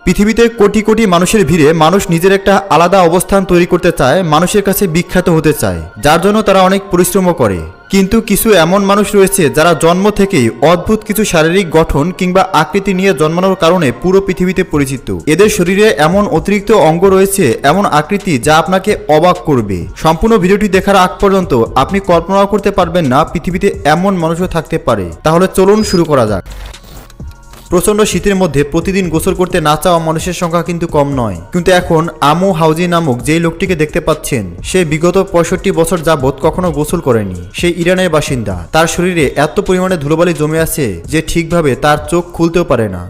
পৃথিবীতে কোটি কোটি মানুষের ভিড়ে মানুষ নিজের একটা আলাদা অবস্থান তৈরি করতে চায়, মানুষের কাছে বিখ্যাত হতে চায়, যার জন্য তারা অনেক পরিশ্রমও করে। কিন্তু কিছু এমন মানুষ রয়েছে যারা জন্ম থেকেই অদ্ভুত কিছু শারীরিক গঠন কিংবা আকৃতি নিয়ে জন্মানোর কারণে পুরো পৃথিবীতে পরিচিত। এদের শরীরে এমন অতিরিক্ত অঙ্গ রয়েছে, এমন আকৃতি যা আপনাকে অবাক করবে। সম্পূর্ণ ভিডিওটি দেখার আগ পর্যন্ত আপনি কল্পনাও করতে পারবেন না পৃথিবীতে এমন মানুষও থাকতে পারে। তাহলে চলুন শুরু করা যাক। প্রচণ্ড শীতের মধ্যে প্রতিদিন গোসল করতে না চাওয়া মানুষের সংখ্যা কিন্তু কম নয়। কিন্তু এখন আমু হাউজি নামক যেই লোকটিকে দেখতে পাচ্ছেন, সে বিগত 65 বছর যাবৎ কখনো গোসল করেনি। সে ইরানের বাসিন্দা। তার শরীরে এত পরিমাণে ধুলোবালি জমে আছে যে ঠিকভাবে তার চোখ খুলতেও পারে না।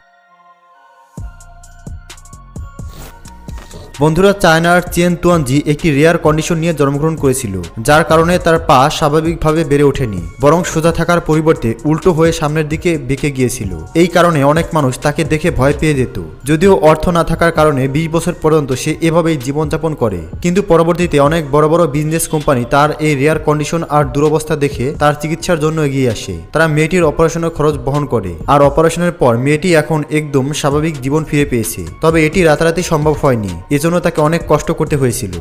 বন্ধুরা, চায়নার চেন তুয়ানজি একটি রেয়ার কন্ডিশন নিয়ে জন্মগ্রহণ করেছিল, যার কারণে তার পা স্বাভাবিকভাবে বেড়ে ওঠেনি, বরং সোজা থাকার পরিবর্তে উল্টো হয়ে সামনের দিকে বেঁকে গিয়েছিল। এই কারণে অনেক মানুষ তাকে দেখে ভয় পেয়ে যেত। যদিও অর্থ না থাকার কারণে 20 বছর পর্যন্ত সে এভাবেই জীবনযাপন করে। কিন্তু পরবর্তীতে অনেক বড় বড় বিজনেস কোম্পানি তার এই রেয়ার কন্ডিশন আর দুরবস্থা দেখে তার চিকিৎসার জন্য এগিয়ে আসে। তারা মেয়েটির অপারেশনের খরচ বহন করে, আর অপারেশনের পর মেয়েটি এখন একদম স্বাভাবিক জীবন ফিরে পেয়েছে। তবে এটি রাতারাতি সম্ভব হয়নি, এজন্য তাকে অনেক কষ্ট করতে হয়েছিল।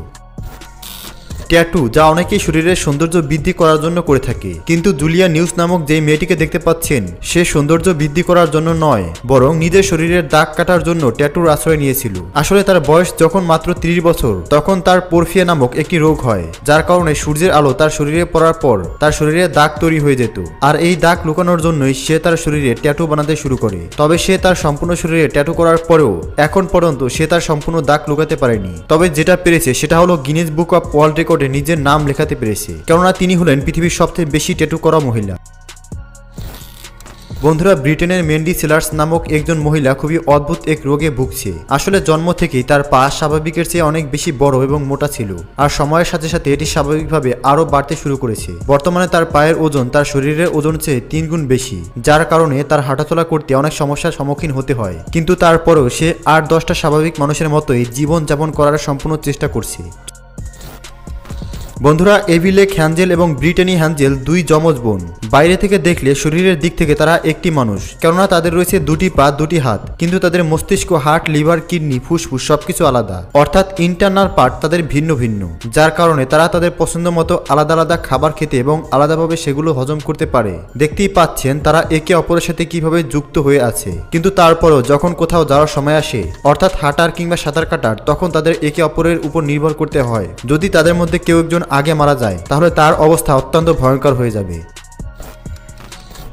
ট্যাটু, যা অনেকেই শরীরের সৌন্দর্য বৃদ্ধি করার জন্য করে থাকে, কিন্তু জুলিয়া নিউজ নামক যে মেয়েটিকে দেখতে পাচ্ছেন, সে সৌন্দর্য বৃদ্ধি করার জন্য নয়, বরং নিজের শরীরের দাগ কাটার জন্য ট্যাটুর আশ্রয় নিয়েছিল। আসলে তার বয়স যখন মাত্র 30 বছর, তখন তার পোরফিয়া নামক একটি রোগ হয়, যার কারণে সূর্যের আলো তার শরীরে পড়ার পর তার শরীরে দাগ তৈরি হয়ে যেত। আর এই দাগ লুকানোর জন্যই সে তার শরীরে ট্যাটু বানাতে শুরু করে। তবে সে তার সম্পূর্ণ শরীরে ট্যাটু করার পরেও এখন পর্যন্ত সে তার সম্পূর্ণ দাগ লুকাতে পারেনি। তবে যেটা পেরেছে সেটা হলো Guinness book of world record নিজের নাম লেখাতে পেরেছে, কেননা তিনি হলেন পৃথিবীর সবচেয়ে বেশি ট্যাটু করা মহিলা। বন্ধুরা, ব্রিটেনের মেন্ডি সেলার্স নামক একজন মহিলা খুবই অদ্ভুত এক রোগে ভুগছে। আসলে জন্ম থেকেই তার পা স্বাভাবিকের চেয়ে অনেক বেশি বড় এবং মোটা ছিল, আর সময়ের সাথে সাথে এটি স্বাভাবিকভাবে আরো বাড়তে শুরু করেছে। বর্তমানে তার পায়ের ওজন তার শরীরের ওজন চেয়ে 3 গুণ বেশি, যার কারণে তার হাঁটাচলা করতে অনেক সমস্যার সম্মুখীন হতে হয়। কিন্তু তারপরেও সে 8-10টা স্বাভাবিক মানুষের মতোই জীবন যাপন করার সম্পূর্ণ চেষ্টা করছে। বন্ধুরা, এভিলেক হ্যাঞ্জেল এবং ব্রিটেনি হ্যাঞ্জেল দুই যমজ বোন। বাইরে থেকে দেখলে শরীরের দিক থেকে তারা একটি মানুষ, কেননা তাদের রয়েছে 2টি পা 2টি হাত, কিন্তু তাদের মস্তিষ্ক, হার্ট, লিভার, কিডনি, ফুসফুস সবকিছু আলাদা, অর্থাৎ ইন্টারনাল পার্ট তাদের ভিন্ন ভিন্ন, যার কারণে তারা তাদের পছন্দ মতো আলাদা আলাদা খাবার খেতে এবং আলাদাভাবে সেগুলো হজম করতে পারে। দেখতেই পাচ্ছেন তারা একে অপরের সাথে কিভাবে যুক্ত হয়ে আছে। কিন্তু তারপরও যখন কোথাও যাওয়ার সময় আসে, অর্থাৎ হাঁটার কিংবা সাঁতার কাটার, তখন তাদের একে অপরের উপর নির্ভর করতে হয়। যদি তাদের মধ্যে কেউ একজন আগে মারা যায়, তাহলে তার অবস্থা অত্যন্ত ভয়ঙ্কর হয়ে যাবে।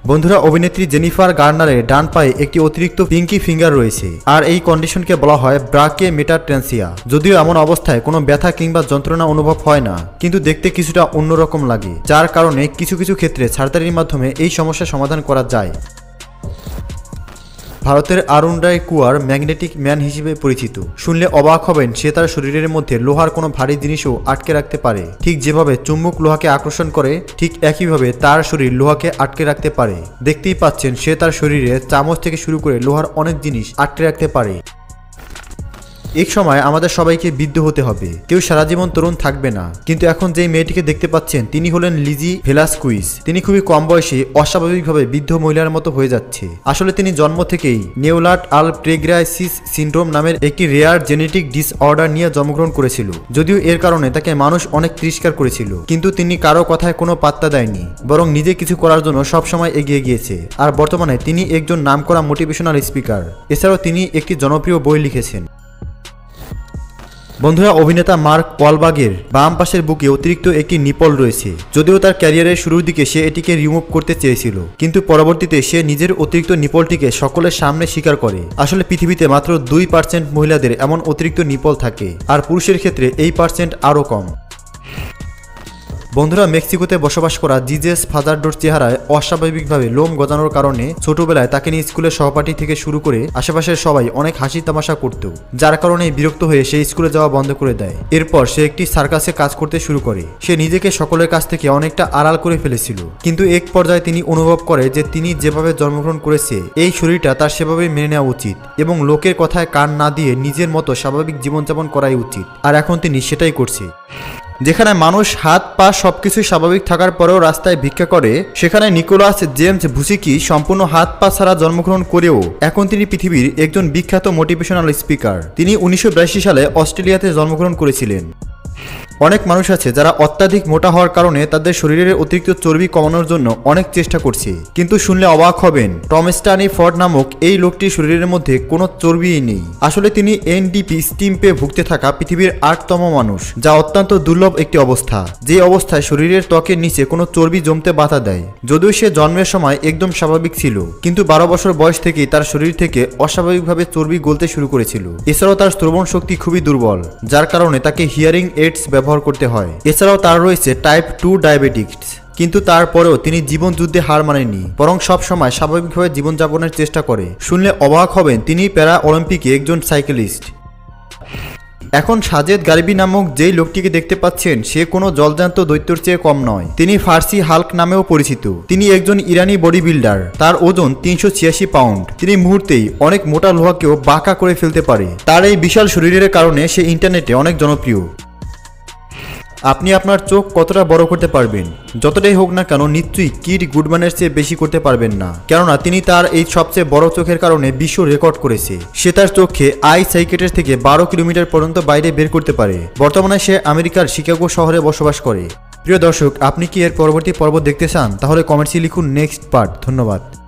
বন্ধুরা, অভিনেত্রী জেনিফার গার্নারের ডান পায়ে একটি অতিরিক্ত পিঙ্কি ফিঙ্গার রয়েছে, আর এই কন্ডিশনকে বলা হয় ব্রাকে মেটাট্রেন্সিয়া। যদিও এমন অবস্থায় কোনো ব্যথা কিংবা যন্ত্রণা অনুভব হয় না, কিন্তু দেখতে কিছুটা অন্যরকম লাগে, যার কারণে কিছু কিছু ক্ষেত্রে সার্জারির মাধ্যমে এই সমস্যার সমাধান করা যায়। ভারতের অরুণ রায় কুয়ার ম্যাগনেটিক ম্যান হিসেবে পরিচিত। শুনলে অবাক হবেন, সে তার শরীরের মধ্যে লোহার কোনো ভারী জিনিসও আটকে রাখতে পারে। ঠিক যেভাবে চুম্বক লোহাকে আকর্ষণ করে, ঠিক একইভাবে তার শরীর লোহাকে আটকে রাখতে পারে। দেখতেই পাচ্ছেন সে তার শরীরে চামচ থেকে শুরু করে লোহার অনেক জিনিস আটকে রাখতে পারে। এক সময় আমাদের সবাইকে বৃদ্ধ হতে হবে, কেউ সারা জীবন তরুণ থাকবে না। কিন্তু এখন যে মেয়েটিকে দেখতে পাচ্ছেন, তিনি হলেন লিজি ভেলাস্কুইজ। তিনি খুবই কম বয়সে অস্বাভাবিকভাবে বৃদ্ধ মহিলার মতো হয়ে যাচ্ছে। আসলে তিনি জন্ম থেকেই নেউলাট আল প্রেগ্রাইসিস সিন্ড্রোম নামের একটি রেয়ার জেনেটিক ডিসঅর্ডার নিয়ে জন্মগ্রহণ করেছিল। যদিও এর কারণে তাকে মানুষ অনেক তিরস্কার করেছিল, কিন্তু তিনি কারো কথায় কোনো পাত্তা দেয়নি, বরং নিজে কিছু করার জন্য সবসময় এগিয়ে গিয়েছে। আর বর্তমানে তিনি একজন নামকরা মোটিভেশনাল স্পিকার। এছাড়াও তিনি একটি জনপ্রিয় বই লিখেছেন। বন্ধুরা, অভিনেতা মার্ক ওয়ালবার্গের বাম পাশের বুকে অতিরিক্ত একটি নিপল রয়েছে। যদিও তার ক্যারিয়ারের শুরুর দিকে সে এটিকে রিমুভ করতে চেয়েছিল, কিন্তু পরবর্তীতে সে নিজের অতিরিক্ত নিপলটিকে সকলের সামনে স্বীকার করে। আসলে পৃথিবীতে মাত্র 2% মহিলাদের এমন অতিরিক্ত নিপল থাকে, আর পুরুষের ক্ষেত্রে এই পার্সেন্ট আরও কম। বন্ধুরা, মেক্সিকোতে বসবাস করা জিজেস ফাজার্ডোর চেহারায় অস্বাভাবিকভাবে লোম গজানোর কারণে ছোটবেলায় তাকে নিয়ে স্কুলের সহপাঠী থেকে শুরু করে আশেপাশের সবাই অনেক হাসি তামাশা করত, যার কারণে বিরক্ত হয়ে সে স্কুলে যাওয়া বন্ধ করে দেয়। এরপর সে একটি সার্কাসে কাজ করতে শুরু করে। সে নিজেকে সকলের কাছ থেকে অনেকটা আড়াল করে ফেলেছিল, কিন্তু এক পর্যায়ে তিনি অনুভব করে যে তিনি যেভাবে জন্মগ্রহণ করেছে, এই শরীরটা তার সেভাবে মেনে নেওয়া উচিত এবং লোকের কথায় কান না দিয়ে নিজের মতো স্বাভাবিক জীবনযাপন করাই উচিত। আর এখন তিনি সেটাই করছে। যেখানে মানুষ হাত পা সবকিছু স্বাভাবিক থাকার পরেও রাস্তায় ভিক্ষা করে, সেখানে নিকোলাস জেমস ভুসিকি সম্পূর্ণ হাত পা ছাড়া জন্মগ্রহণ করেও এখন তিনি পৃথিবীর একজন বিখ্যাত মোটিভেশনাল স্পিকার। তিনি 1982 সালে অস্ট্রেলিয়াতে জন্মগ্রহণ করেছিলেন। অনেক মানুষ আছে যারা অত্যাধিক মোটা হওয়ার কারণে তাদের শরীরের অতিরিক্ত চর্বি কমানোর জন্য অনেক চেষ্টা করছে, কিন্তু শুনলে অবাক হবেন টম স্টানি ফর্ড নামক এই লোকটির শরীরের মধ্যে কোনো চর্বিই নেই। আসলে তিনি এনডিপি স্টিম্পে ভুগতে থাকা পৃথিবীর 8তম মানুষ, যা অত্যন্ত দুর্লভ একটি অবস্থা, যে অবস্থায় শরীরের ত্বকের নিচে কোনো চর্বি জমতে বাধা দেয়। যদিও সে জন্মের সময় একদম স্বাভাবিক ছিল, কিন্তু 12 বছর বয়স থেকেই তার শরীর থেকে অস্বাভাবিকভাবে চর্বি গলতে শুরু করেছিল। এছাড়াও তার শ্রবণ শক্তি খুবই দুর্বল, যার কারণে তাকে হিয়ারিং এইডস ব্যবহার করতে হয়। এছাড়াও তার রয়েছে টাইপ 2 ডায়াবেটিক্স, কিন্তু তারপরেও তিনি জীবন যুদ্ধে হার মানেননি, বরং সব সময় স্বাভাবিকভাবে জীবনযাপনের চেষ্টা করে। শুনলে অবাক হবেন তিনি প্যারা অলিম্পিকে একজন সাইকেলিস্ট। এখন সাজেদ গারিবি নামক যেই লোকটিকে দেখতে পাচ্ছেন, সে কোনো জলজান্ত দৈত্যের চেয়ে কম নয়। তিনি ফার্সি হাল্ক নামেও পরিচিত। তিনি একজন ইরানি বডি বিল্ডার। তার ওজন 386 পাউন্ড। তিনি মুহূর্তেই অনেক মোটা লোহাকেও বাঁকা করে ফেলতে পারে। তার এই বিশাল শরীরের কারণে সে ইন্টারনেটে অনেক জনপ্রিয়। আপনি আপনার চোখ কতটা বড় করতে পারবেন? যতটাই হোক না কেন, নিশ্চয়ই কিড গুডম্যানের চেয়ে বেশি করতে পারবেন না, কেননা তিনি তার এই সবচেয়ে বড় চোখের কারণে বিশ্ব রেকর্ড করেছে। সে তার চোখকে আই সাইকেটের থেকে 12 কিলোমিটার পর্যন্ত বাইরে বের করতে পারে। বর্তমানে সে আমেরিকার শিকাগো শহরে বসবাস করে। প্রিয় দর্শক, আপনি কি এর পরবর্তী পর্ব দেখতে চান? তাহলে কমেন্টসে লিখুন নেক্সট পার্ট। ধন্যবাদ।